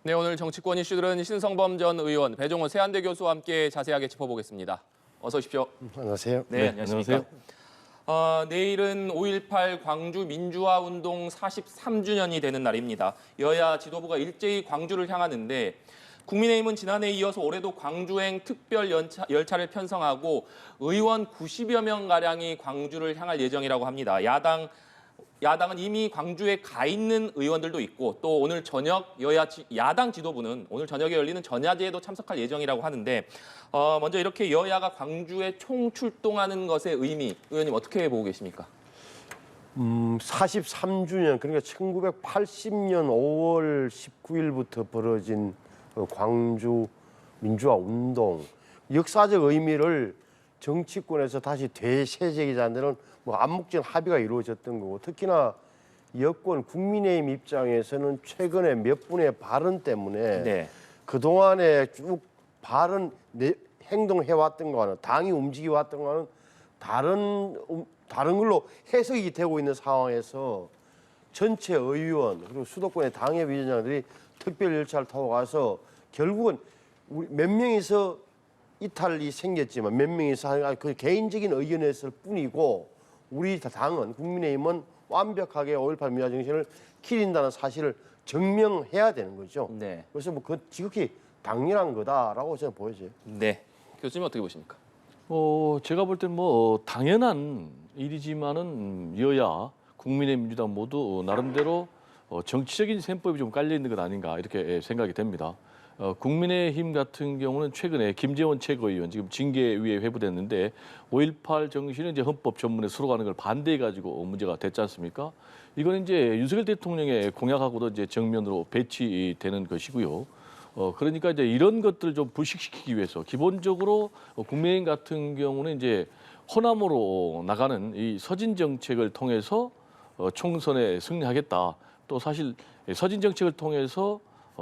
네, 오늘 정치권 이슈들은 신성범 전 의원, 배종원 세한대 교수와 함께 자세하게 짚어보겠습니다. 어서 오십시오. 안녕하세요. 네, 안녕하십니까. 내일은 5.18 광주 민주화 운동 43주년이 되는 날입니다. 여야 지도부가 일제히 광주를 향하는데 국민의힘은 지난해에 이어서 올해도 광주행 특별 열차를 편성하고 의원 90여 명가량이 광주를 향할 예정이라고 합니다. 야당은 이미 광주에 가 있는 의원들도 있고 또 오늘 저녁 야당 지도부는 오늘 저녁에 열리는 전야제에도 참석할 예정이라고 하는데 먼저 이렇게 여야가 광주에 총출동하는 것의 의미, 의원님 어떻게 보고 계십니까? 43주년, 그러니까 1980년 5월 19일부터 벌어진 광주 민주화 운동, 역사적 의미를 정치권에서 다시 되새기자는 데는 뭐 암묵적 합의가 이루어졌던 거고, 특히나 여권 국민의힘 입장에서는 최근에 몇 분의 발언 때문에 그동안에 쭉 행동해왔던 거는, 당이 움직여왔던 거는 다른 걸로 해석이 되고 있는 상황에서 전체 의원 그리고 수도권의 당협위원장들이 특별 열차를 타고 가서 결국은 우리 몇 명이서 이탈이 생겼지만 몇 명이서 그 개인적인 의견이었을 뿐이고, 우리 당은 국민의힘은 완벽하게 5.18 민주화 정신을 기린다는 사실을 증명해야 되는 거죠. 네. 그래서 뭐 그 지극히 당연한 거다라고 저는 보여져요. 네. 교수님 어떻게 보십니까? 제가 볼 때는 뭐 당연한 일이지만은 여야 국민의힘 민주당 모두 나름대로 정치적인 셈법이 좀 깔려 있는 것 아닌가 이렇게 생각이 됩니다. 국민의힘 같은 경우는 최근에 김재원 최고위원 지금 징계위에 회부됐는데 5.18 정신은 이제 헌법 전문에 수록하는 걸 반대해가지고 문제가 됐지 않습니까? 이건 이제 윤석열 대통령의 공약하고도 이제 정면으로 배치되는 것이고요. 그러니까 이제 이런 것들을 좀 불식시키기 위해서 기본적으로 국민의힘 같은 경우는 이제 호남으로 나가는 이 서진 정책을 통해서 총선에 승리하겠다. 또 사실 서진 정책을 통해서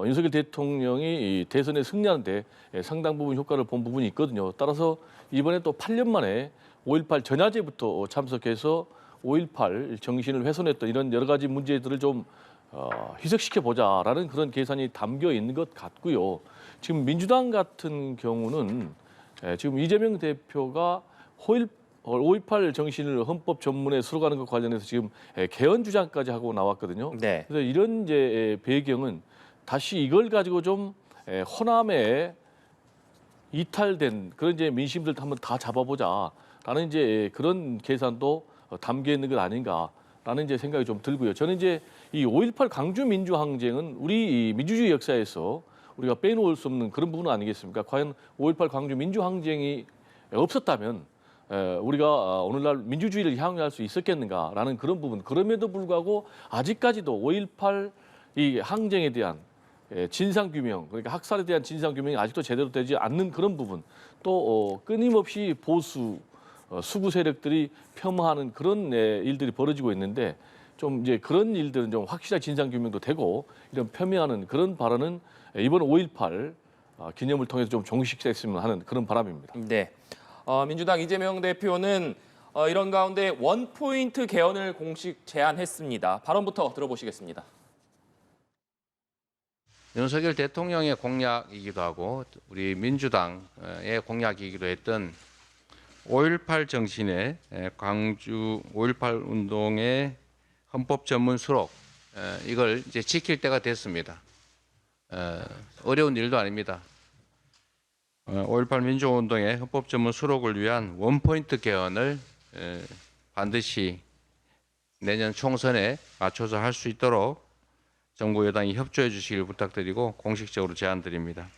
윤석열 대통령이 이 대선에 승리하는데 상당 부분 효과를 본 부분이 있거든요. 따라서 이번에 또 8년 만에 5.18 전야제부터 참석해서 5.18 정신을 훼손했던 이런 여러 가지 문제들을 좀 희석시켜보자라는 그런 계산이 담겨 있는 것 같고요. 지금 민주당 같은 경우는 지금 이재명 대표가 5.18 정신을 헌법 전문에 수록하는 것 관련해서 지금 개헌 주장까지 하고 나왔거든요. 네. 그래서 이런 이제 배경은 다시 이걸 가지고 좀 호남에 이탈된 그런 이제 민심들 한번 다 잡아보자라는 이제 그런 계산도 담겨 있는 것 아닌가라는 이제 생각이 좀 들고요. 저는 이제 이 5.18 광주 민주항쟁은 우리 민주주의 역사에서 우리가 빼놓을 수 없는 그런 부분 아니겠습니까? 과연 5.18 광주 민주항쟁이 없었다면 우리가 오늘날 민주주의를 향유할 수 있었겠는가라는 그런 부분. 그럼에도 불구하고 아직까지도 5.18 이 항쟁에 대한 진상규명, 그러니까 학살에 대한 진상규명이 아직도 제대로 되지 않는 그런 부분. 또 끊임없이 보수, 수구 세력들이 폄하하는 그런 일들이 벌어지고 있는데 좀 이제 그런 일들은 좀 확실한 진상규명도 되고 이런 폄훼하는 그런 발언은 이번 5.18 기념을 통해서 좀 종식됐으면 하는 그런 바람입니다. 네. 민주당 이재명 대표는 이런 가운데 원포인트 개헌을 공식 제안했습니다. 발언부터 들어보시겠습니다. 윤석열 대통령의 공약이기도 하고 우리 민주당의 공약이기도 했던 5.18 정신의 광주 5.18 운동의 헌법 전문 수록 이걸 이제 지킬 때가 됐습니다. 어려운 일도 아닙니다. 5.18 민주운동의 헌법 전문 수록을 위한 원포인트 개헌을 반드시 내년 총선에 맞춰서 할 수 있도록 정부 여당이 협조해 주시길 부탁드리고 공식적으로 제안드립니다.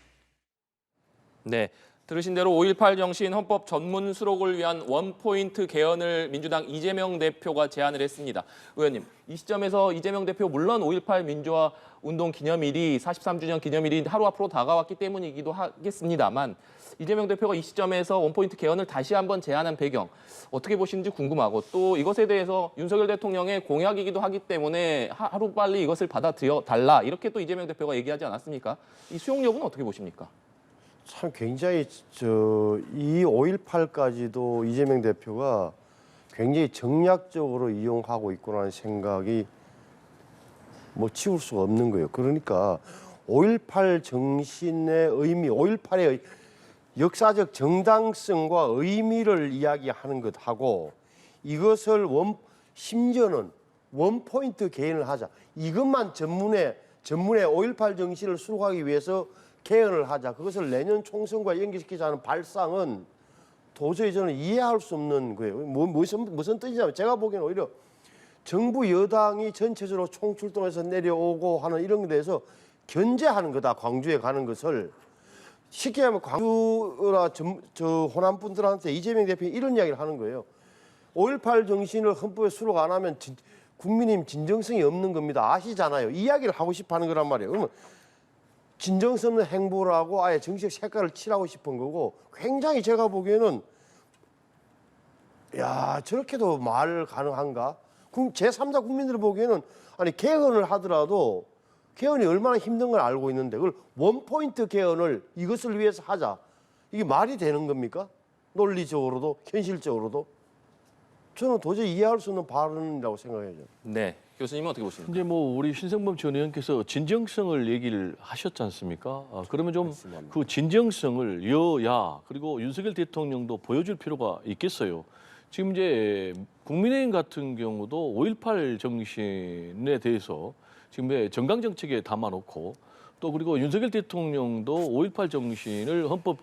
네. 들으신 대로 5.18 정신 헌법 전문 수록을 위한 원포인트 개헌을 민주당 이재명 대표가 제안을 했습니다. 의원님, 이 시점에서 이재명 대표 물론 5.18 민주화 운동 기념일이 43주년 기념일이 하루 앞으로 다가왔기 때문이기도 하겠습니다만 이재명 대표가 이 시점에서 원포인트 개헌을 다시 한번 제안한 배경 어떻게 보시는지 궁금하고 또 이것에 대해서 윤석열 대통령의 공약이기도 하기 때문에 하루빨리 이것을 받아들여 달라 이렇게 또 이재명 대표가 얘기하지 않았습니까? 이 수용 여부는 어떻게 보십니까? 참 굉장히 이 5.18까지도 이재명 대표가 굉장히 정략적으로 이용하고 있구나라는 생각이 뭐 치울 수가 없는 거예요. 그러니까 5.18 정신의 의미, 5.18의 역사적 정당성과 의미를 이야기하는 것하고 이것을 심지어는 원포인트 개헌을 하자. 이것만 전문에 5.18 정신을 수록하기 위해서 개헌을 하자. 그것을 내년 총선과 연계시키자는 발상은 도저히 저는 이해할 수 없는 거예요. 무슨 뜻이냐면 제가 보기에는 오히려 정부 여당이 전체적으로 총출동해서 내려오고 하는 이런 것에 대해서 견제하는 거다. 광주에 가는 것을. 쉽게 하면 광주나 저 호남 분들한테 이재명 대표는 이런 이야기를 하는 거예요. 5.18 정신을 헌법에 수록 안 하면 국민의힘 진정성이 없는 겁니다. 아시잖아요. 이야기를 하고 싶어 하는 거란 말이에요. 그러면 진정성 없는 행보를 하고 아예 정치적 색깔을 칠하고 싶은 거고 굉장히 제가 보기에는 야 저렇게도 말 가능한가? 제3자 국민들이 보기에는 아니 개헌을 하더라도 개헌이 얼마나 힘든 걸 알고 있는데 그걸 원포인트 개헌을 이것을 위해서 하자. 이게 말이 되는 겁니까? 논리적으로도 현실적으로도. 저는 도저히 이해할 수 없는 발언이라고 생각해요. 네, 교수님은 어떻게 보십니까? 근데 뭐 우리 신성범 전 의원께서 진정성을 얘기를 하셨지 않습니까? 그러면 좀 그 진정성을 여야 그리고 윤석열 대통령도 보여줄 필요가 있겠어요. 지금 이제 국민의힘 같은 경우도 5.18 정신에 대해서 지금 정강 정책에 담아놓고 또 그리고 윤석열 대통령도 5.18 정신을 헌법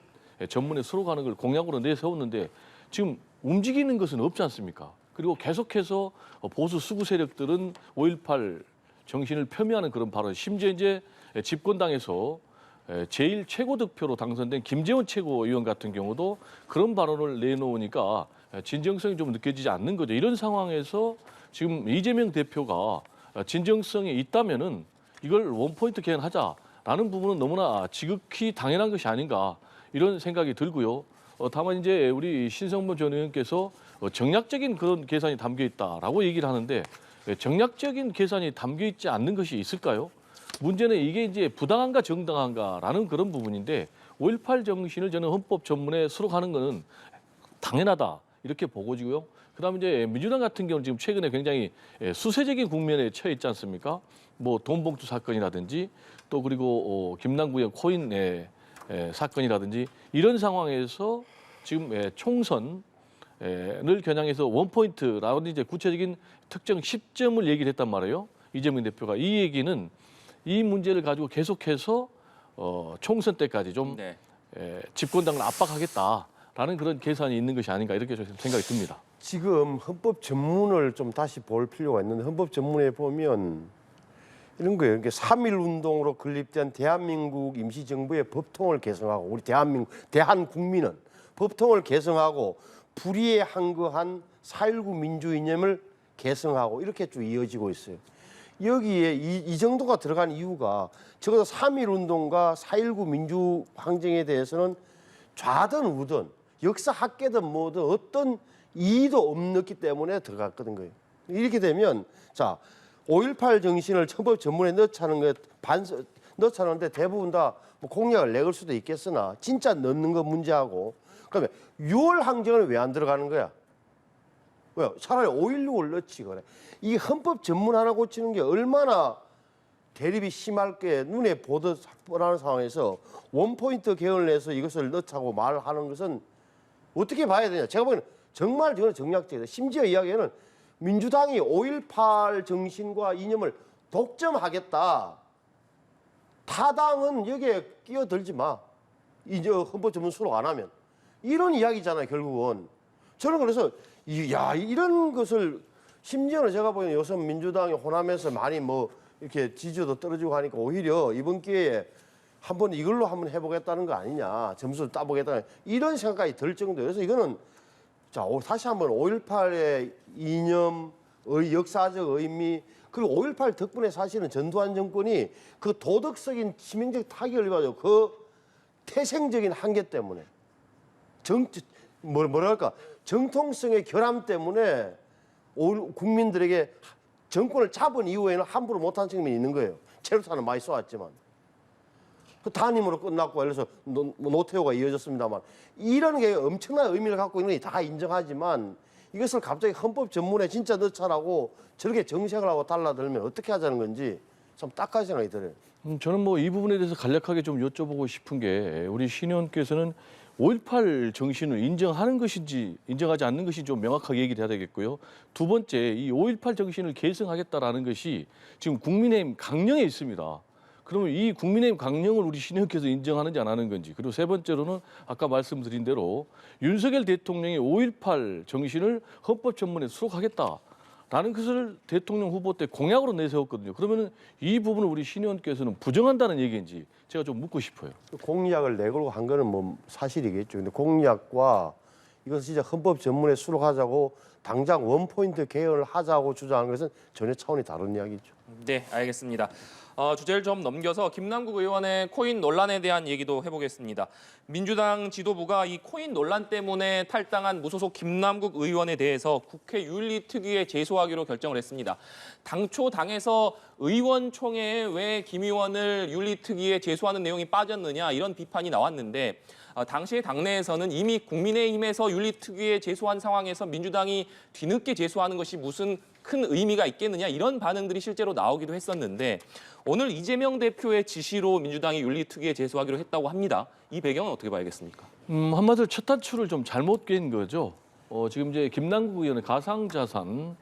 전문에 수록하는 걸 공약으로 내세웠는데 지금 움직이는 것은 없지 않습니까? 그리고 계속해서 보수 수구 세력들은 5.18 정신을 폄훼하는 그런 발언, 심지어 이제 집권당에서 제일 최고 득표로 당선된 김재원 최고위원 같은 경우도 그런 발언을 내놓으니까 진정성이 좀 느껴지지 않는 거죠. 이런 상황에서 지금 이재명 대표가 진정성이 있다면은 이걸 원포인트 개헌하자라는 부분은 너무나 지극히 당연한 것이 아닌가 이런 생각이 들고요. 다만 이제 우리 신성범 전 의원께서 정략적인 그런 계산이 담겨 있다라고 얘기를 하는데 정략적인 계산이 담겨 있지 않는 것이 있을까요? 문제는 이게 이제 부당한가 정당한가라는 그런 부분인데 5.18 정신을 저는 헌법 전문에 수록하는 것은 당연하다 이렇게 보고지고요. 그다음에 이제 민주당 같은 경우는 지금 최근에 굉장히 수세적인 국면에 처해 있지 않습니까? 뭐 돈봉투 사건이라든지 또 그리고 김남구의 코인 사건이라든지 이런 상황에서 지금 총선을 겨냥해서 원포인트라는 이제 구체적인 특정 시점을 얘기를 했단 말이에요. 이재명 대표가 이 얘기는 이 문제를 가지고 계속해서 총선 때까지 좀 네. 집권당을 압박하겠다라는 그런 계산이 있는 것이 아닌가 이렇게 생각이 듭니다. 지금 헌법 전문을 좀 다시 볼 필요가 있는데 헌법 전문에 보면 이런 거예요. 그러니까 3.1 운동으로 건립된 대한민국 임시정부의 법통을 개성하고 우리 대한국민은 법통을 개성하고 불의에 항거한 4.19 민주 이념을 개성하고 이렇게 쭉 이어지고 있어요. 여기에 이 정도가 들어간 이유가 적어도 3.1 운동과 4.19 민주 항쟁에 대해서는 좌든 우든 역사학계든 뭐든 어떤 이의도 없었기 때문에 들어갔거든 거예요. 이렇게 되면 자 5.18 정신을 헌법 전문에 넣자는 넣자는데 대부분 다 뭐 공약을 내걸 수도 있겠으나 진짜 넣는 거 문제하고 그러면 6월 항쟁은 왜 안 들어가는 거야? 왜? 차라리 5.16을 넣지 그래. 이 헌법 전문 하나 고치는 게 얼마나 대립이 심할 게 눈에 보듯 뻔한 상황에서 원포인트 개헌을 내서 이것을 넣자고 말하는 것은 어떻게 봐야 되냐? 제가 보기에는 정말 저는 정략적이다. 심지어 이야기에는 민주당이 5.18 정신과 이념을 독점하겠다. 타당은 여기에 끼어들지 마. 이제 헌법 전문 수록 안 하면. 이런 이야기잖아요, 결국은. 저는 그래서 이런 것을 심지어는 제가 보기에는 요즘 민주당이 호남에서 많이 뭐 이렇게 지지도 떨어지고 하니까 오히려 이번 기회에 한번 이걸로 한번 해보겠다는 거 아니냐. 점수를 따보겠다. 이런 생각까지 들 정도예요. 그래서 이거는 자, 다시 한번 5.18의 이념, 역사적 의미, 그리고 5.18 덕분에 사실은 전두환 정권이 그 도덕적인 치명적 타격을 입어요. 그 태생적인 한계 때문에. 뭐랄까, 정통성의 결함 때문에 국민들에게 정권을 잡은 이후에는 함부로 못한 측면이 있는 거예요. 체류탄은 많이 쏘았지만. 그 단임으로 끝났고 예를 들어서 노태우가 이어졌습니다만 이런 게 엄청난 의미를 갖고 있는 게 다 인정하지만 이것을 갑자기 헌법 전문에 진짜 넣자라고 저렇게 정색을 하고 달라들면 어떻게 하자는 건지 참 딱한 생각이 들어요. 저는 뭐 이 부분에 대해서 간략하게 좀 여쭤보고 싶은 게 우리 신 의원께서는 5.18 정신을 인정하는 것인지 인정하지 않는 것인지 좀 명확하게 얘기를 해야 되겠고요. 두 번째, 이 5.18 정신을 계승하겠다라는 것이 지금 국민의힘 강령에 있습니다. 그러면 이 국민의힘 강령을 우리 신 의원께서 인정하는지 안 하는 건지, 그리고 세 번째로는 아까 말씀드린 대로 윤석열 대통령이 5.18 정신을 헌법 전문에 수록하겠다라는 것을 대통령 후보 때 공약으로 내세웠거든요. 그러면 이 부분을 우리 신 의원께서는 부정한다는 얘기인지 제가 좀 묻고 싶어요. 공약을 내걸고 한 거는 뭐 사실이겠죠. 근데 공약과 이것을 진짜 헌법 전문에 수록하자고 당장 원포인트 개헌을 하자고 주장하는 것은 전혀 차원이 다른 이야기죠. 네, 알겠습니다. 주제를 좀 넘겨서 김남국 의원의 코인 논란에 대한 얘기도 해보겠습니다. 민주당 지도부가 이 코인 논란 때문에 탈당한 무소속 김남국 의원에 대해서 국회 윤리특위에 제소하기로 결정을 했습니다. 당초 당에서 의원총회에 왜 김 의원을 윤리특위에 제소하는 내용이 빠졌느냐 이런 비판이 나왔는데 당시에 당내에서는 이미 국민의힘에서 윤리특위에 제소한 상황에서 민주당이 뒤늦게 제소하는 것이 무슨 큰 의미가 있겠느냐 이런 반응들이 실제로 나오기도 했었는데 오늘 이재명 대표의 지시로 민주당이 윤리특위에 제소하기로 했다고 합니다. 이 배경은 어떻게 봐야겠습니까? 한마디로 첫 단추를 좀 잘못 깬 거죠. 지금 이제 김남국 의원의 가상자산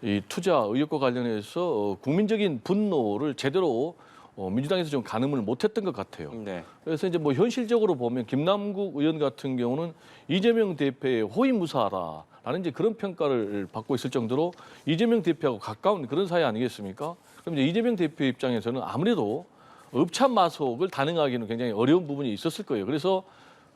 이 투자 의혹과 관련해서 국민적인 분노를 제대로 민주당에서 좀 가늠을 못했던 것 같아요. 네. 그래서 이제 뭐 현실적으로 보면 김남국 의원 같은 경우는 이재명 대표의 호위무사라는 이제 그런 평가를 받고 있을 정도로 이재명 대표하고 가까운 그런 사이 아니겠습니까? 그럼 이제 이재명 대표 입장에서는 아무래도 읍참마속을 단행하기는 굉장히 어려운 부분이 있었을 거예요. 그래서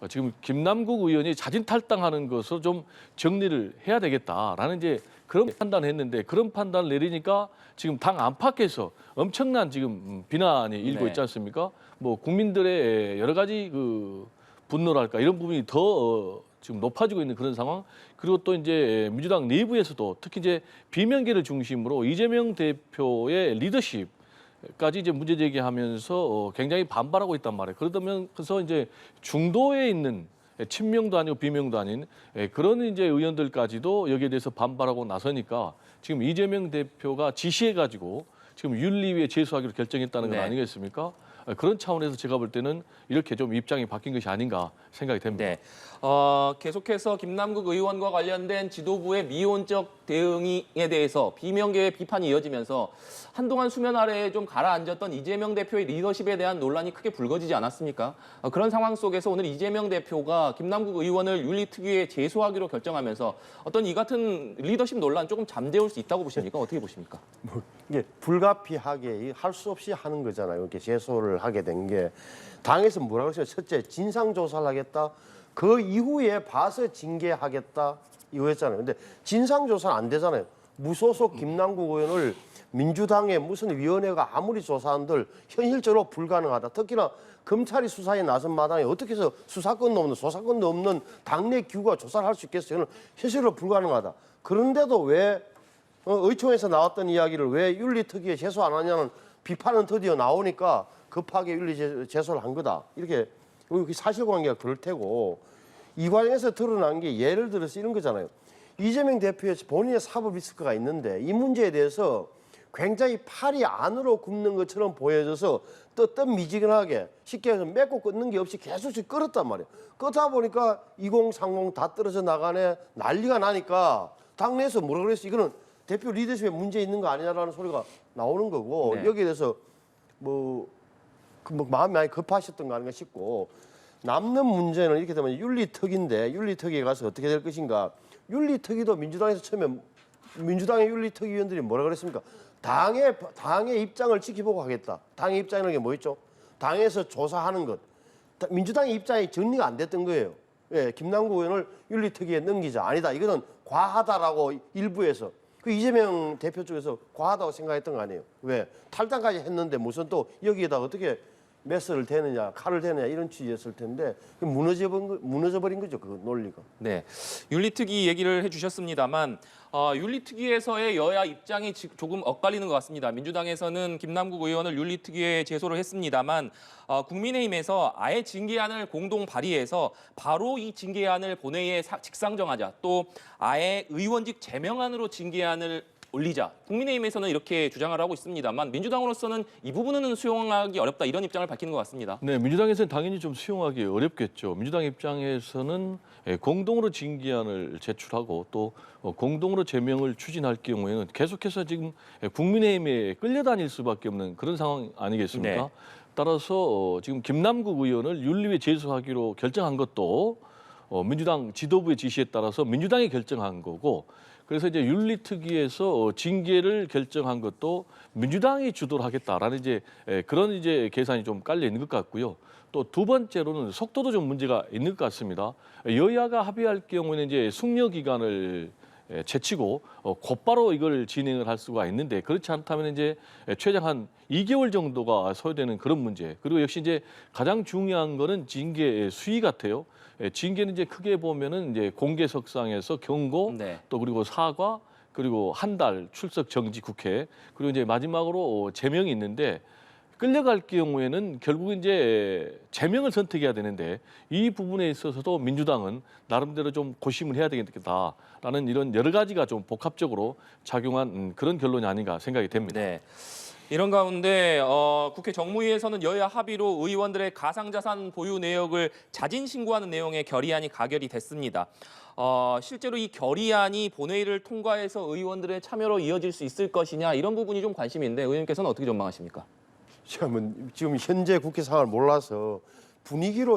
지금 김남국 의원이 자진 탈당하는 것을 좀 정리를 해야 되겠다라는 이제 그런 판단을 했는데 그런 판단을 내리니까 지금 당 안팎에서 엄청난 지금 비난이 일고 네. 있지 않습니까? 뭐 국민들의 여러 가지 그 분노랄까 이런 부분이 더 지금 높아지고 있는 그런 상황. 그리고 또 이제 민주당 내부에서도 특히 이제 비명계를 중심으로 이재명 대표의 리더십까지 이제 문제 제기하면서 굉장히 반발하고 있단 말이에요. 그러면서 이제 중도에 있는 친명도 아니고 비명도 아닌 그런 이제 의원들까지도 여기에 대해서 반발하고 나서니까 지금 이재명 대표가 지시해가지고 지금 윤리위에 제소하기로 결정했다는 건 네. 아니겠습니까? 그런 차원에서 제가 볼 때는 이렇게 좀 입장이 바뀐 것이 아닌가 생각이 됩니다. 네. 계속해서 김남국 의원과 관련된 지도부의 미온적 대응에 대해서 비명계의 비판이 이어지면서 한동안 수면 아래에 좀 가라앉았던 이재명 대표의 리더십에 대한 논란이 크게 불거지지 않았습니까? 그런 상황 속에서 오늘 이재명 대표가 김남국 의원을 윤리특위에 제소하기로 결정하면서 어떤 이 같은 리더십 논란 조금 잠재울 수 있다고 보십니까? 어떻게 보십니까? 이게 불가피하게 할 수 없이 하는 거잖아요. 이렇게 제소를 하게 된 게 당에서 뭐라고 했어요? 첫째 진상 조사를 하겠다. 그 이후에 봐서 징계하겠다 이거였잖아요. 근데 진상 조사는 안 되잖아요. 무소속 김남국 의원을 민주당의 무슨 위원회가 아무리 조사한들 현실적으로 불가능하다. 특히나 검찰이 수사에 나선 마당에 어떻게 해서 수사권도 없는 조사권도 없는 당내 기구가 조사를 할 수 있겠어요? 이건 현실적으로 불가능하다. 그런데도 왜 의총에서 나왔던 이야기를 왜 윤리특위에 제소 안 하냐는 비판은 드디어 나오니까 급하게 윤리 제소를 한 거다. 이렇게 사실관계가 그럴 테고 이 과정에서 드러난 게 예를 들어서 이런 거잖아요. 이재명 대표의 본인의 사법 리스크가 있는데 이 문제에 대해서 굉장히 팔이 안으로 굽는 것처럼 보여져서 뜨뜻미지근하게 쉽게 해서 맺고 끊는 게 없이 계속씩 끌었단 말이에요. 끌다 보니까 2030 다 떨어져 나가네 난리가 나니까 당내에서 뭐라 그랬어? 이거는 대표 리더십에 문제 있는 거 아니냐라는 소리가 나오는 거고 네. 여기에 대해서 뭐 마음이 많이 급하셨던 거 아닌가 싶고 남는 문제는 이렇게 되면 윤리특위인데 윤리특위에 가서 어떻게 될 것인가. 윤리특위도 민주당에서 처음에 민주당의 윤리특위위원들이 뭐라 그랬습니까? 당의 입장을 지켜보고 하겠다. 당의 입장이라는 게 뭐 있죠? 당에서 조사하는 것. 민주당의 입장이 정리가 안 됐던 거예요. 예, 김남국 의원을 윤리특위에 넘기자. 아니다. 이거는 과하다라고 일부에서. 그 이재명 대표 쪽에서 과하다고 생각했던 거 아니에요. 왜? 탈당까지 했는데 무슨 또 여기에다 어떻게 메스를 대느냐, 칼을 대느냐 이런 취지였을 텐데 무너져버린 거죠. 그 논리가. 네, 윤리특위 얘기를 해주셨습니다만 윤리특위에서의 여야 입장이 조금 엇갈리는 것 같습니다. 민주당에서는 김남국 의원을 윤리특위에 제소를 했습니다만 국민의힘에서 아예 징계안을 공동 발의해서 바로 이 징계안을 본회의에 직상정하자 또 아예 의원직 제명안으로 징계안을 올리자. 국민의힘에서는 이렇게 주장을 하고 있습니다만 민주당으로서는 이 부분은 수용하기 어렵다 이런 입장을 밝히는 것 같습니다. 네, 민주당에서는 당연히 좀 수용하기 어렵겠죠. 민주당 입장에서는 공동으로 징계안을 제출하고 또 공동으로 제명을 추진할 경우에는 계속해서 지금 국민의힘에 끌려다닐 수밖에 없는 그런 상황 아니겠습니까? 네. 따라서 지금 김남국 의원을 윤리위에 제소하기로 결정한 것도 민주당 지도부의 지시에 따라서 민주당이 결정한 거고, 그래서 이제 윤리특위에서 징계를 결정한 것도 민주당이 주도를 하겠다라는 이제 그런 이제 계산이 좀 깔려 있는 것 같고요. 또 두 번째로는 속도도 좀 문제가 있는 것 같습니다. 여야가 합의할 경우에는 이제 숙려 기간을 제치고 곧바로 이걸 진행을 할 수가 있는데, 그렇지 않다면 이제 최장 한 2개월 정도가 소요되는 그런 문제. 그리고 역시 이제 가장 중요한 거는 징계 수위 같아요. 징계는 이제 크게 보면은 이제 공개석상에서 경고, 네. 또 그리고 사과, 그리고 한 달 출석 정지 국회, 그리고 이제 마지막으로 제명이 있는데, 끌려갈 경우에는 결국 이제 제명을 선택해야 되는데 이 부분에 있어서도 민주당은 나름대로 좀 고심을 해야 되겠다라는 이런 여러 가지가 좀 복합적으로 작용한 그런 결론이 아닌가 생각이 됩니다. 네. 이런 가운데 국회 정무위에서는 여야 합의로 의원들의 가상자산 보유 내역을 자진 신고하는 내용의 결의안이 가결이 됐습니다. 실제로 이 결의안이 본회의를 통과해서 의원들의 참여로 이어질 수 있을 것이냐 이런 부분이 좀 관심인데 의원님께서는 어떻게 전망하십니까? 지금 현재 국회 상황을 몰라서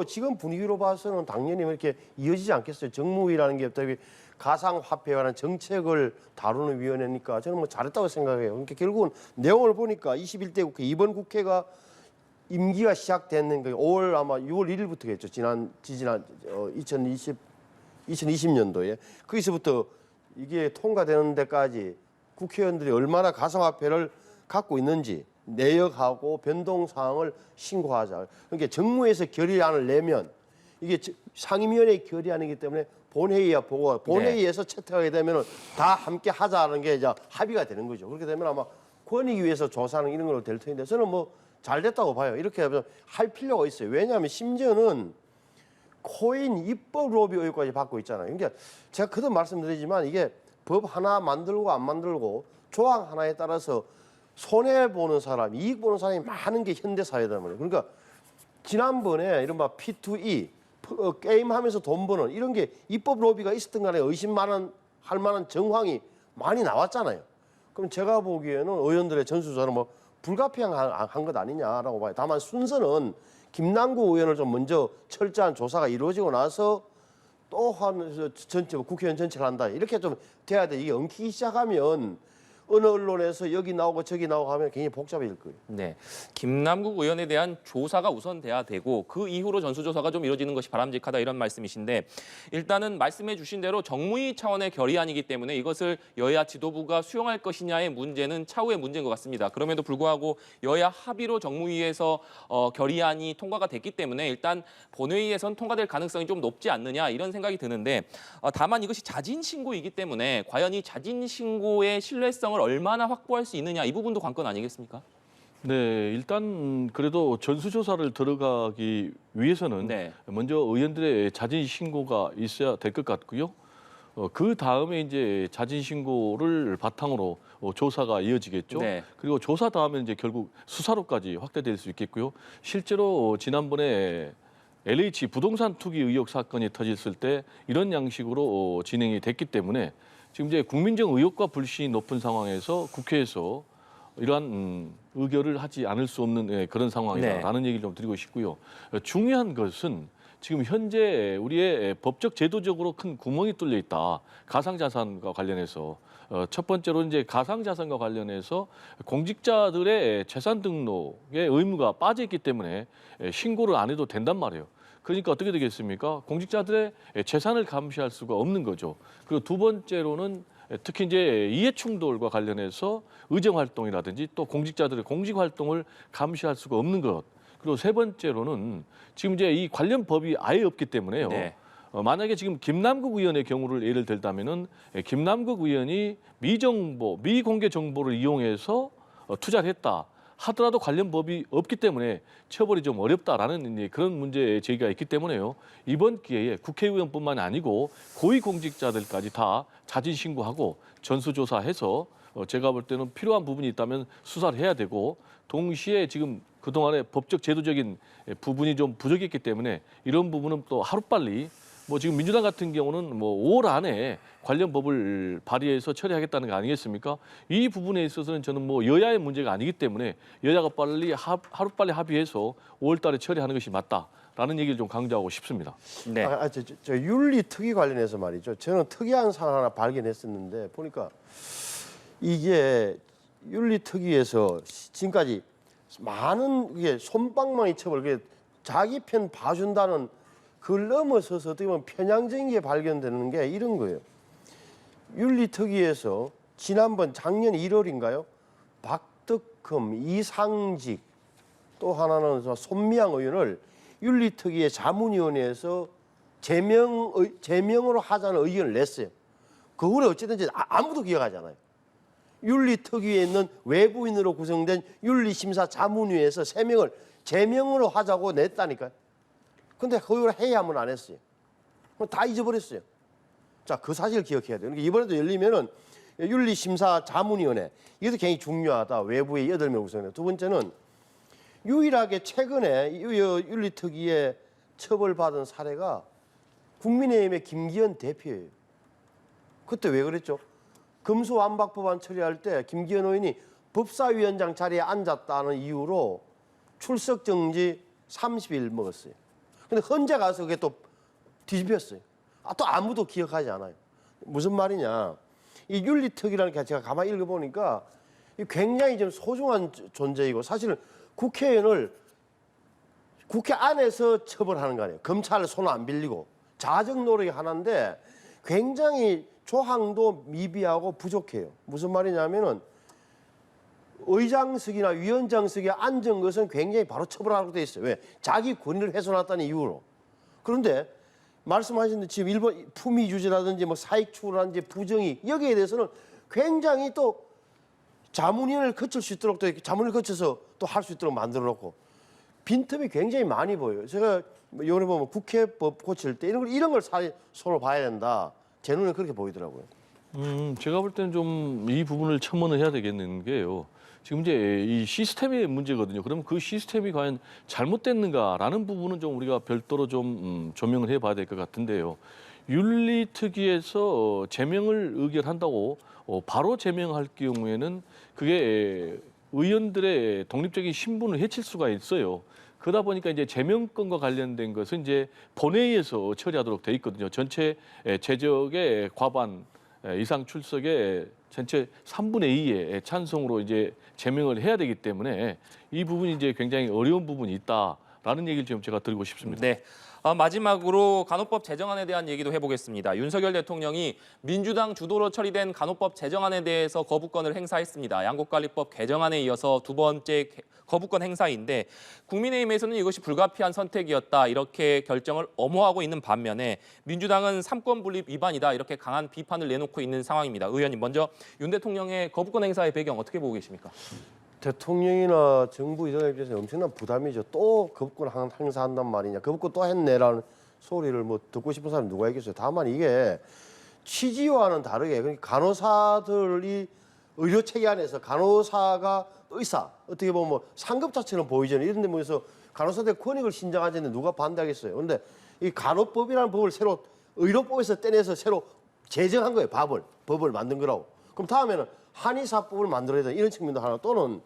지금 분위기로 봐서는 당연히 이렇게 이어지지 않겠어요. 정무위라는 게 어떻게 가상화폐에 관한 정책을 다루는 위원회니까 저는 뭐 잘했다고 생각해요. 그러니까 결국은 내용을 보니까 21대 국회 이번 국회가 임기가 시작됐는 게 5월 아마 6월 1일부터겠죠. 지난 2020년도에 거기서부터 이게 통과되는 데까지 국회의원들이 얼마나 가상화폐를 갖고 있는지 내역하고 변동 사항을 신고하자. 그러니까 정무에서 결의안을 내면 이게 상임위원회 결의안이기 때문에 본회의에 보고 본회의에서 채택하게 되면 다 함께 하자는 게 이제 합의가 되는 거죠. 그렇게 되면 아마 권익위에서 조사하는 이런 걸로 될 텐데 저는 뭐 잘 됐다고 봐요. 이렇게 할 필요가 있어요. 왜냐하면 심지어는 코인 입법 로비 의혹까지 받고 있잖아요. 그러니까 제가 그도 말씀드리지만 이게 법 하나 만들고 안 만들고 조항 하나에 따라서 손해 보는 사람, 이익 보는 사람이 많은 게 현대 사회단 말이에요. 그러니까 지난번에 이른바 P2E 게임하면서 돈 버는 이런 게 입법 로비가 있었던 간에 할 만한 정황이 많이 나왔잖아요. 그럼 제가 보기에는 의원들의 전수조사는 뭐 불가피한 것 아니냐라고 봐요. 다만 순서는 김남국 의원을 좀 먼저 철저한 조사가 이루어지고 나서 또 한 전체 국회의원 전체를 한다. 이렇게 좀 돼야 돼. 이게 엉키기 시작하면 어느 언론에서 여기 나오고 저기 나오고 하면 굉장히 복잡해질 거예요. 네, 김남국 의원에 대한 조사가 우선 돼야 되고 그 이후로 전수조사가 좀 이루어지는 것이 바람직하다 이런 말씀이신데 일단은 말씀해 주신 대로 정무위 차원의 결의안이기 때문에 이것을 여야 지도부가 수용할 것이냐의 문제는 차후의 문제인 것 같습니다. 그럼에도 불구하고 여야 합의로 정무위에서 결의안이 통과가 됐기 때문에 일단 본회의에선 통과될 가능성이 좀 높지 않느냐 이런 생각이 드는데 다만 이것이 자진 신고이기 때문에 과연 이 자진 신고의 신뢰성을 얼마나 확보할 수 있느냐 이 부분도 관건 아니겠습니까? 네, 일단 그래도 전수조사를 들어가기 위해서는 네. 먼저 의원들의 자진 신고가 있어야 될 것 같고요. 그 다음에 이제 자진 신고를 바탕으로 조사가 이어지겠죠. 네. 그리고 조사 다음에 이제 결국 수사로까지 확대될 수 있겠고요. 실제로 지난번에 LH 부동산 투기 의혹 사건이 터졌을 때 이런 양식으로 진행이 됐기 때문에 지금 이제 국민적 의혹과 불신이 높은 상황에서 국회에서 이러한 의결을 하지 않을 수 없는 그런 상황이다라는 얘기를 좀 드리고 싶고요. 중요한 것은 지금 현재 우리의 법적 제도적으로 큰 구멍이 뚫려 있다. 가상자산과 관련해서 첫 번째로 이제 가상자산과 관련해서 공직자들의 재산 등록의 의무가 빠져 있기 때문에 신고를 안 해도 된단 말이에요. 그러니까 어떻게 되겠습니까? 공직자들의 재산을 감시할 수가 없는 거죠. 그리고 두 번째로는 특히 이제 이해충돌과 관련해서 의정활동이라든지 또 공직자들의 공직활동을 감시할 수가 없는 것. 그리고 세 번째로는 지금 이제 이 관련 법이 아예 없기 때문에요. 네. 만약에 지금 김남국 의원의 경우를 예를 들자면은 김남국 의원이 미공개 정보를 이용해서 투자를 했다. 하더라도 관련 법이 없기 때문에 처벌이 좀 어렵다라는 그런 문제 제기가 있기 때문에요. 이번 기회에 국회의원뿐만 아니고 고위공직자들까지 다 자진 신고하고 전수조사해서 제가 볼 때는 필요한 부분이 있다면 수사를 해야 되고 동시에 지금 그동안의 법적 제도적인 부분이 좀 부족했기 때문에 이런 부분은 또 하루빨리 뭐 지금 민주당 같은 경우는 뭐 5월 안에 관련 법을 발의해서 처리하겠다는 거 아니겠습니까? 이 부분에 있어서는 저는 뭐 여야의 문제가 아니기 때문에 여야가 빨리 하루빨리 합의해서 5월 달에 처리하는 것이 맞다라는 얘기를 좀 강조하고 싶습니다. 네. 저 윤리 특위 관련해서 말이죠. 저는 특이한 사안 하나 발견했었는데 보니까 이게 윤리 특위에서 지금까지 많은 이게 솜방망이 처벌, 그게 자기 편 봐준다는 그걸 넘어서서 어떻게 보면 편향적인 게 발견되는 게 이런 거예요. 윤리특위에서 지난번 작년 1월인가요? 박덕흠, 이상직 또 하나는 손미향 의원을 윤리특위의 자문위원회에서 제명으로 하자는 의견을 냈어요. 그 후에 어쨌든지 아무도 기억하지 않아요. 윤리특위에 있는 외부인으로 구성된 윤리심사 자문위에서 3명을 제명으로 하자고 냈다니까요. 근데 그걸 회의하면 안 했어요. 다 잊어버렸어요. 자, 그 사실을 기억해야 돼요. 그러니까 이번에도 열리면은 윤리심사 자문위원회 이것도 굉장히 중요하다. 외부의 8명 구성돼. 두 번째는 유일하게 최근에 윤리특위에 처벌받은 사례가 국민의힘의 김기현 대표예요. 그때 왜 그랬죠? 금수완박법안 처리할 때 김기현 의원이 법사위원장 자리에 앉았다는 이유로 출석 정지 30일 먹었어요. 근데 헌재 가서 그게 또 뒤집혔어요. 또 아무도 기억하지 않아요. 무슨 말이냐? 이 윤리특위라는 게 제가 가만히 읽어보니까 굉장히 좀 소중한 존재이고 사실은 국회의원을 국회 안에서 처벌하는 거 아니에요. 검찰 손 안 빌리고 자정 노력이 하나인데 굉장히 조항도 미비하고 부족해요. 무슨 말이냐면은 의장석이나 위원장석에 앉은 것은 굉장히 바로 처벌하라고 돼 있어요. 왜? 자기 권위를 훼손했다는 이유로. 그런데 말씀하신 대로 지금 일본 품위유지라든지 뭐 사익추구라든지 부정이 여기에 대해서는 굉장히 또 자문위원회를 거칠 수 있도록 또 자문을 거쳐서 또 할 수 있도록 만들어 놓고 빈틈이 굉장히 많이 보여요. 제가 이번에 보면 국회법 고칠 때 이런 걸 손을 봐야 된다. 제 눈에 그렇게 보이더라고요. 제가 볼 때는 좀 이 부분을 첨언을 해야 되겠는 게요. 지금 이제 이 시스템의 문제거든요. 그럼 그 시스템이 과연 잘못됐는가라는 부분은 좀 우리가 별도로 좀 조명을 해봐야 될 것 같은데요. 윤리특위에서 제명을 의결한다고 바로 제명할 경우에는 그게 의원들의 독립적인 신분을 해칠 수가 있어요. 그러다 보니까 이제 제명권과 관련된 것은 이제 본회의에서 처리하도록 돼 있거든요. 전체 재적의 과반 이상 출석의 전체 3분의 2의 찬성으로 이제 제명을 해야 되기 때문에 이 부분이 이제 굉장히 어려운 부분이 있다라는 얘기를 지금 제가 드리고 싶습니다. 네. 마지막으로 간호법 제정안에 대한 얘기도 해보겠습니다. 윤석열 대통령이 민주당 주도로 처리된 간호법 제정안에 대해서 거부권을 행사했습니다. 양곡관리법 개정안에 이어서 두 번째 거부권 행사인데 국민의힘에서는 이것이 불가피한 선택이었다 이렇게 결정을 엄호하고 있는 반면에 민주당은 삼권 분립 위반이다 이렇게 강한 비판을 내놓고 있는 상황입니다. 의원님 먼저 윤 대통령의 거부권 행사의 배경 어떻게 보고 계십니까? 대통령이나 정부 이사에 비해서 엄청난 부담이죠. 또 거부권 행사한단 말이냐. 거부권 또 했네라는 소리를 뭐 듣고 싶은 사람이 누가 있겠어요. 다만 이게 취지와는 다르게 그러니까 간호사들이 의료 체계 안에서 간호사가 의사 어떻게 보면 뭐 상급자처럼 보이잖아요. 이런 데 모여서 간호사들 권익을 신장하자는데 누가 반대하겠어요. 그런데 이 간호법이라는 법을 새로 의료법에서 떼내서 새로 제정한 거예요. 법을 만든 거라고. 그럼 다음에는 한의사법을 만들어야 된다. 이런 측면도 하나 또는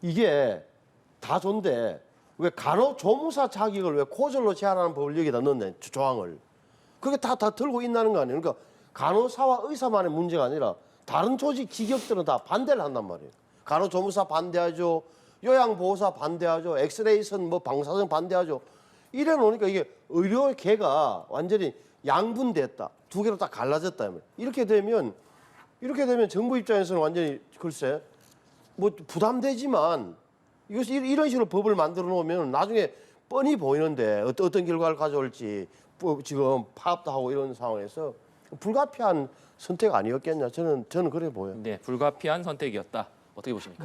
이게 다 좋은데 왜 간호조무사 자격을 왜 고졸로 제한하는 법을 여기다 넣네 조항을. 그게 다 들고 있다는 거 아니에요. 그러니까 간호사와 의사만의 문제가 아니라 다른 조직 직역들은 다 반대를 한단 말이에요. 간호조무사 반대하죠. 요양보호사 반대하죠. 엑스레이선 뭐 방사선 반대하죠. 이래 놓으니까 이게 의료계가 완전히 양분됐다. 두 개로 딱 갈라졌다. 이렇게 되면 정부 입장에서는 완전히 글쎄 뭐 부담되지만 이것이 이런 식으로 법을 만들어 놓으면 나중에 뻔히 보이는데 어떤 결과를 가져올지 지금 파업도 하고 이런 상황에서 불가피한 선택 아니었겠냐 저는 그래 보여요. 네, 불가피한 선택이었다. 어떻게 보십니까?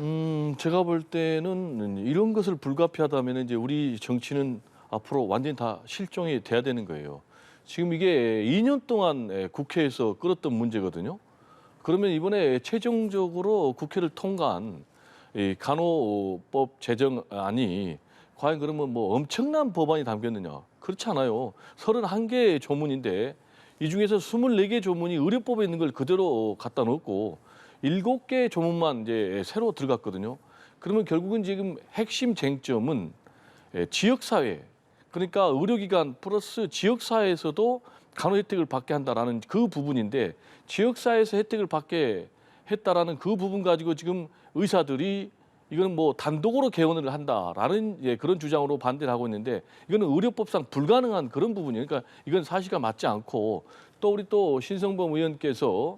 제가 볼 때는 이런 것을 불가피하다면 이제 우리 정치는 앞으로 완전히 다 실종이 돼야 되는 거예요. 지금 이게 2년 동안 국회에서 끌었던 문제거든요. 그러면 이번에 최종적으로 국회를 통과한 이 간호법 제정안이 과연 그러면 뭐 엄청난 법안이 담겼느냐? 그렇지 않아요. 31개의 조문인데 이 중에서 24개 조문이 의료법에 있는 걸 그대로 갖다 놓고 7개 조문만 이제 새로 들어갔거든요. 그러면 결국은 지금 핵심 쟁점은 지역사회, 그러니까 의료기관 플러스 지역사회에서도 간호 혜택을 받게 한다라는 그 부분인데 지역사회에서 혜택을 받게 했다라는 그 부분 가지고 지금 의사들이 이거는 뭐 단독으로 개원을 한다라는 그런 주장으로 반대를 하고 있는데 이거는 의료법상 불가능한 그런 부분이에요. 그러니까 이건 사실과 맞지 않고 또 우리 또 신성범 의원께서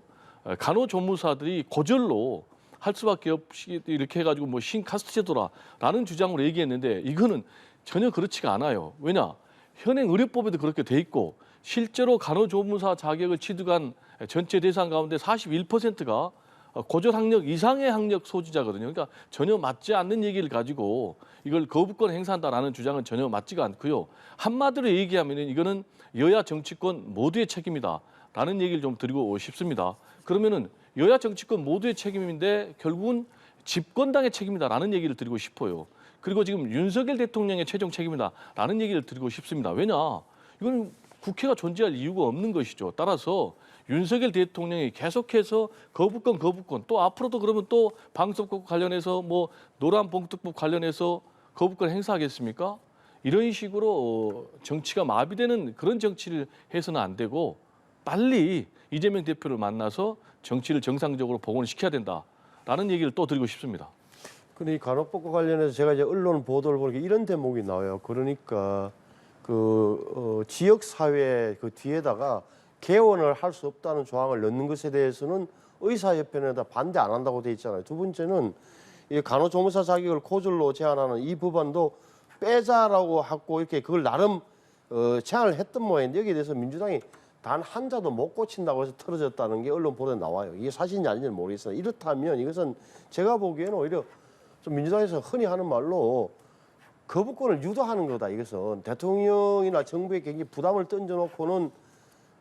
간호조무사들이 고절로 할 수밖에 없이 이렇게 해가지고 뭐 신카스트 제도라라는 주장으로 얘기했는데 이거는 전혀 그렇지가 않아요. 왜냐? 현행 의료법에도 그렇게 돼 있고 실제로 간호조무사 자격을 취득한 전체 대상 가운데 41%가 고졸 학력 이상의 학력 소지자거든요. 그러니까 전혀 맞지 않는 얘기를 가지고 이걸 거부권 행사한다라는 주장은 전혀 맞지가 않고요. 한마디로 얘기하면 이거는 여야 정치권 모두의 책임이다라는 얘기를 좀 드리고 싶습니다. 그러면은 여야 정치권 모두의 책임인데 결국은 집권당의 책임이다라는 얘기를 드리고 싶어요. 그리고 지금 윤석열 대통령의 최종 책임이다라는 얘기를 드리고 싶습니다. 왜냐? 이건 국회가 존재할 이유가 없는 것이죠. 따라서 윤석열 대통령이 계속해서 거부권 또 앞으로도 그러면 또 방송국 관련해서 뭐 노란봉투법 관련해서 거부권 행사하겠습니까? 이런 식으로 정치가 마비되는 그런 정치를 해서는 안 되고 빨리 이재명 대표를 만나서 정치를 정상적으로 복원을 시켜야 된다라는 얘기를 또 드리고 싶습니다. 근데 이 간호법과 관련해서 제가 이제 언론 보도를 보니까 이런 대목이 나와요. 그러니까 지역 사회 그 뒤에다가 개원을 할 수 없다는 조항을 넣는 것에 대해서는 의사협회는 다 반대 안 한다고 돼 있잖아요. 두 번째는 이 간호조무사 자격을 고졸로 제한하는 이 법안도 빼자라고 하고 이렇게 그걸 나름 제안을 했던 모양인데 여기에 대해서 민주당이 단 한 자도 못 고친다고 해서 틀어졌다는 게 언론 보도에 나와요. 이게 사실인지 아닌지는 모르겠어요. 이렇다면 이것은 제가 보기에는 오히려 좀 민주당에서 흔히 하는 말로 거부권을 유도하는 거다. 이것은 대통령이나 정부에 굉장히 부담을 던져놓고는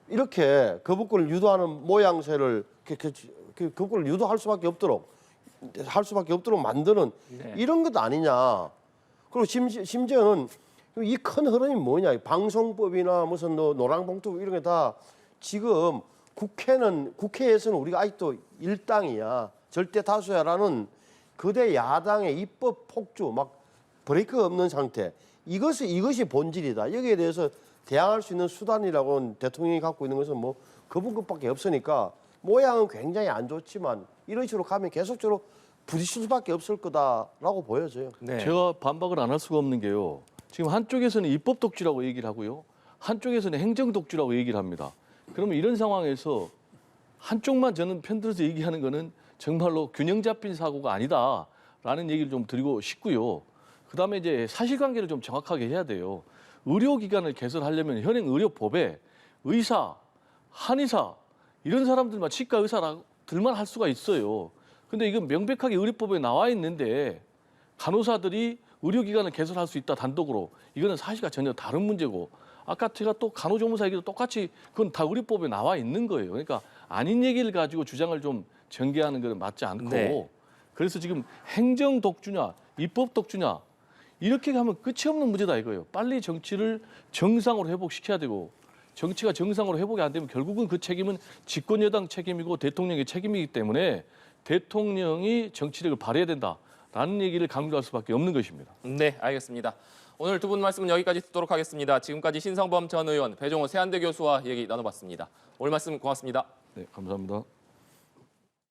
이렇게 거부권을 유도하는 모양새를 거부권을 유도할 수밖에 없도록 만드는 이런 것 아니냐. 그리고 심지어는 이 큰 흐름이 뭐냐. 방송법이나 무슨 노란봉투 이런 게 다 지금 국회에서는 우리가 아직도 일당이야. 절대 다수야라는 거대 야당의 입법 폭주 막 브레이크가 없는 상태. 이것이 본질이다. 여기에 대해서 대항할 수 있는 수단이라고는 대통령이 갖고 있는 것은 뭐 거부권밖에 없으니까 모양은 굉장히 안 좋지만 이런 식으로 가면 계속적으로 부딪힐 수밖에 없을 거다라고 보여져요. 네. 제가 반박을 안 할 수가 없는 게요. 지금 한쪽에서는 입법 독주라고 얘기를 하고요. 한쪽에서는 행정 독주라고 얘기를 합니다. 그러면 이런 상황에서 한쪽만 저는 편들어서 얘기하는 거는 정말로 균형 잡힌 사고가 아니다라는 얘기를 좀 드리고 싶고요. 그다음에 이제 사실관계를 좀 정확하게 해야 돼요. 의료기관을 개설하려면 현행 의료법에 의사, 한의사 이런 사람들만 치과 의사들만 할 수가 있어요. 근데 이건 명백하게 의료법에 나와 있는데 간호사들이 의료기관을 개설할 수 있다 단독으로 이거는 사실과 전혀 다른 문제고 아까 제가 또 간호조무사 얘기도 똑같이 그건 다 의료법에 나와 있는 거예요. 그러니까 아닌 얘기를 가지고 주장을 좀 전개하는 건 맞지 않고 네. 그래서 지금 행정 독주냐 입법 독주냐 이렇게 가면 끝이 없는 문제다 이거예요. 빨리 정치를 정상으로 회복시켜야 되고 정치가 정상으로 회복이 안 되면 결국은 그 책임은 집권 여당 책임이고 대통령의 책임이기 때문에 대통령이 정치력을 발휘해야 된다라는 얘기를 강조할 수밖에 없는 것입니다. 네, 알겠습니다. 오늘 두 분 말씀은 여기까지 듣도록 하겠습니다. 지금까지 신성범 전 의원, 배종호 세한대 교수와 얘기 나눠봤습니다. 오늘 말씀 고맙습니다. 네, 감사합니다.